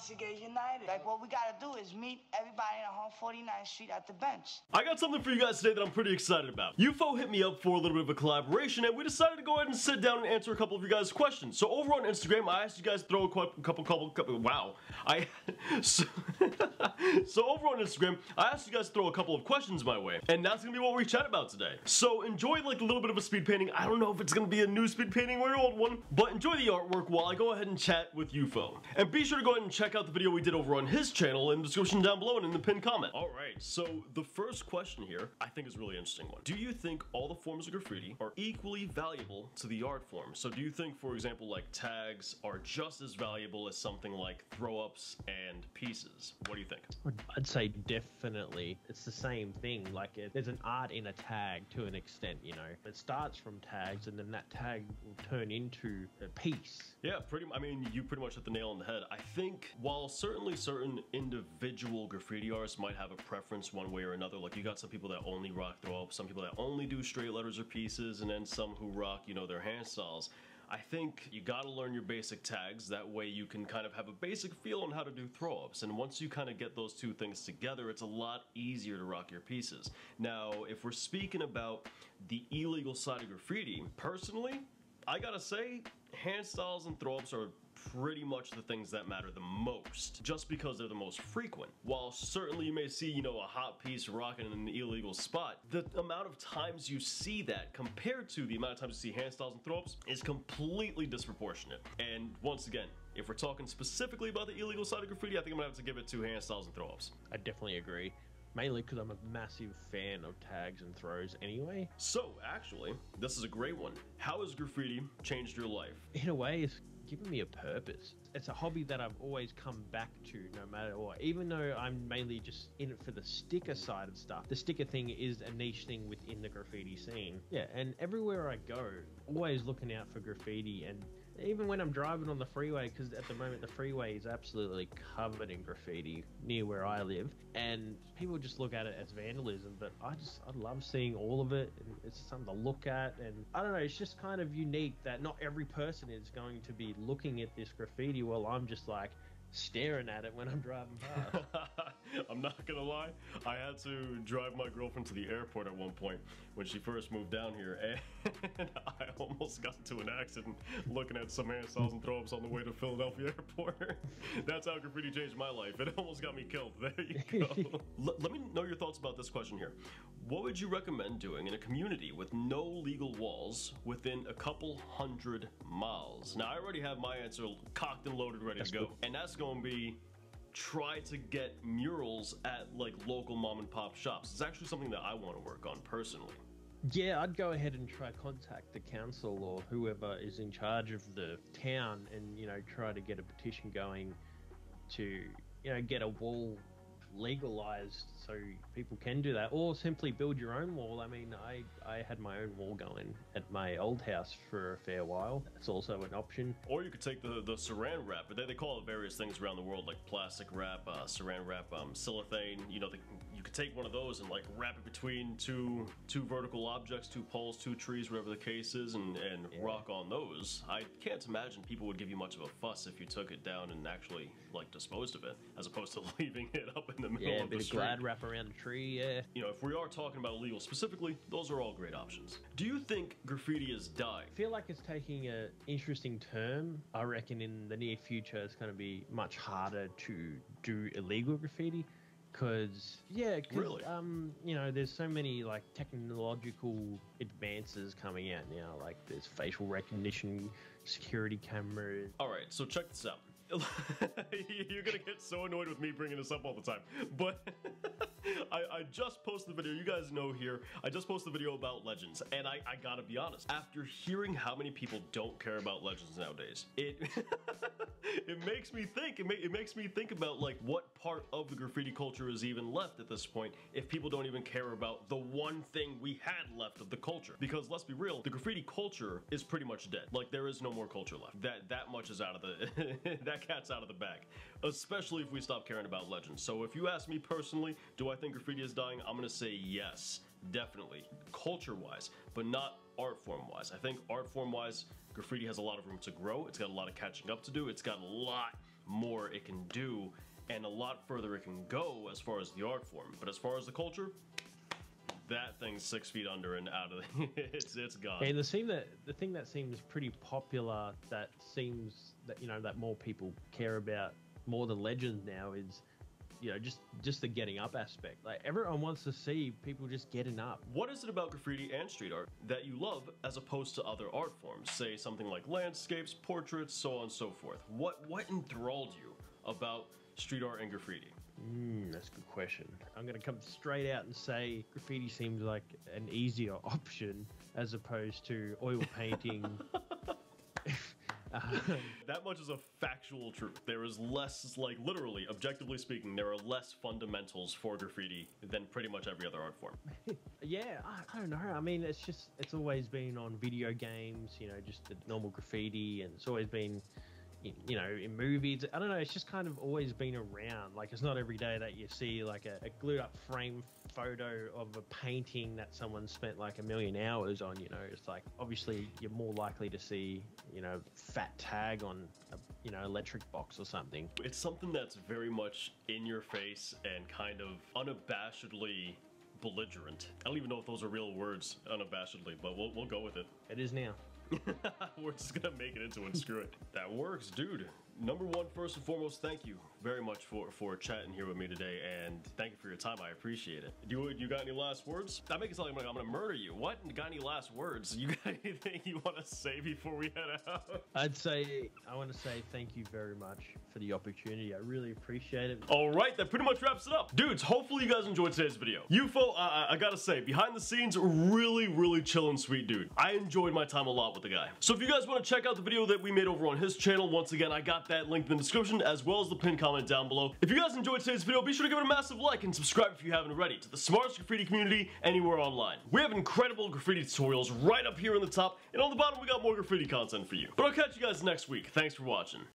us to get united. Like, what we gotta do is meet everybody on 149th Street at the bench. I got something for you guys today that I'm pretty excited about. YouFO hit me up for a little bit of a collaboration, and we decided to go ahead and sit down and answer a couple of you guys' questions. So over on Instagram, I asked you guys to throw a couple, wow. So over on Instagram, I asked you guys to throw a couple of questions my way, and that's gonna be what we chat about today. So enjoy like a little bit of a speed painting. I don't know if it's gonna be a new speed painting or an old one, but enjoy the artwork while I go ahead and chat with YouFO. And be sure to go ahead and check out the video we did over on his channel in the description down below and in the pinned comment. Alright, so the first question here, I think is a really interesting one. Do you think all the forms of graffiti are equally valuable to the art form? So do you think, for example, like tags are just as valuable as something like throw-ups and pieces? What do you think? I'd say definitely. It's the same thing. Like, there's an art in a tag to an extent, you know. It starts from tags, and then that tag will turn into a piece. Yeah, I mean, you pretty much hit the nail on the head. I think while certainly certain individual graffiti artists might have a preference one way or another, like you got some people that only rock throw-ups, some people that only do straight letters or pieces, and then some who rock, you know, their hand styles. I think you gotta learn your basic tags, that way you can kind of have a basic feel on how to do throw-ups, and once you kind of get those two things together, it's a lot easier to rock your pieces. Now, if we're speaking about the illegal side of graffiti, personally, I gotta say, hand styles and throw-ups are pretty much the things that matter the most, just because they're the most frequent. While certainly you may see, you know, a hot piece rocking in an illegal spot, the amount of times you see that compared to the amount of times you see hand styles and throw-ups is completely disproportionate. And once again, if we're talking specifically about the illegal side of graffiti, I think I'm gonna have to give it to hand styles and throw-ups. I definitely agree. Mainly because I'm a massive fan of tags and throws anyway. So, actually, this is a great one. How has graffiti changed your life? In a way, it's given me a purpose. It's a hobby that I've always come back to no matter what. Even though I'm mainly just in it for the sticker side of stuff, the sticker thing is a niche thing within the graffiti scene. Yeah, and everywhere I go, always looking out for graffiti, and even when I'm driving on the freeway, because at the moment the freeway is absolutely covered in graffiti near where I live, and people just look at it as vandalism, but I love seeing all of it, and it's something to look at, and I don't know, it's just kind of unique that not every person is going to be looking at this graffiti while I'm just like staring at it when I'm driving past. I'm not gonna lie, I had to drive my girlfriend to the airport at one point when she first moved down here, and I almost got into an accident looking at some hand styles and throw-ups on the way to Philadelphia airport. That's how graffiti changed my life. It almost got me killed. There you go. Let me know your thoughts about this question here. What would you recommend doing in a community with no legal walls within a couple 100 miles? Now, I already have my answer cocked and loaded, ready to go, and that's going to be try to get murals at like local mom and pop shops. It's actually something that I want to work on personally. Yeah, I'd go ahead and try contact the council or whoever is in charge of the town, and you know, try to get a petition going to, you know, get a wall legalized so people can do that, or simply build your own wall. I mean, I had my own wall going at my old house for a fair while. That's also an option. Or you could take the saran wrap, but they call it various things around the world, like plastic wrap, saran wrap, cellophane. You know, you could take one of those and like wrap it between two vertical objects, two poles, two trees, whatever the case is, and rock on those. I can't imagine people would give you much of a fuss if you took it down and actually like disposed of it, as opposed to leaving it up in the middle of the street. Glad wrap around the tree, yeah. You know, if we are talking about illegal specifically, those are all great options. Do you think graffiti is dying? I feel like it's taking an interesting turn. I reckon in the near future it's going to be much harder to do illegal graffiti. Because, really? You know, there's so many like technological advances coming out now. Like there's facial recognition, security cameras. All right, so check this out. You're gonna get so annoyed with me bringing this up all the time, but I just posted the video, you guys know here, I just posted the video about Legends, and I gotta be honest, after hearing how many people don't care about Legends nowadays, it makes me think, it makes me think about like what part of the graffiti culture is even left at this point if people don't even care about the one thing we had left of the culture. Because let's be real, the graffiti culture is pretty much dead. Like there is no more culture left. That much is out of the that cat's out of the bag, especially if we stop caring about Legends. So if you ask me personally, do I think graffiti is dying? I'm gonna say yes, definitely, culture-wise, but not art form-wise. I think art form-wise, graffiti has a lot of room to grow. It's got a lot of catching up to do. It's got a lot more it can do and a lot further it can go as far as the art form. But as far as the culture, that thing's 6 feet under and out of the it's gone. And the thing that seems pretty popular, that seems that, you know, that more people care about more than legends now is, you know, just the getting up aspect. Like, everyone wants to see people just getting up. What is it about graffiti and street art that you love as opposed to other art forms? Say something like landscapes, portraits, so on and so forth. What enthralled you about street art and graffiti? That's a good question. I'm going to come straight out and say graffiti seems like an easier option as opposed to oil painting. That much is a factual truth. There is less, like, literally, objectively speaking, there are less fundamentals for graffiti than pretty much every other art form. Yeah, I don't know. I mean, it's always been on video games, you know, just the normal graffiti, and it's always been, you know, in movies. I don't know, it's just kind of always been around. Like, it's not every day that you see like a glued up frame photo of a painting that someone spent like a million hours on, you know. It's like, obviously you're more likely to see, you know, fat tag on a, you know, electric box or something. It's something that's very much in your face and kind of unabashedly belligerent. I don't even know if those are real words, unabashedly, but we'll go with it. It is now. We're just gonna make it into it and screw it. That works, dude. Number one, first and foremost, thank you very much for chatting here with me today, and thank you for your time. I appreciate it. You got any last words? That makes it sound like I'm gonna murder you. What? Got any last words? You got anything you want to say before we head out? I want to say thank you very much for the opportunity. I really appreciate it. All right, that pretty much wraps it up. Dudes, hopefully you guys enjoyed today's video. YouFO, I gotta say, behind the scenes, really chill and sweet dude. I enjoyed my time a lot with the guy. So if you guys want to check out the video that we made over on his channel, once again, I got that link in the description as well as the pinned comment down below. If you guys enjoyed today's video, be sure to give it a massive like and subscribe if you haven't already to the smartest graffiti community anywhere online. We have incredible graffiti tutorials right up here in the top, and on the bottom we got more graffiti content for you. But I'll catch you guys next week. Thanks for watching.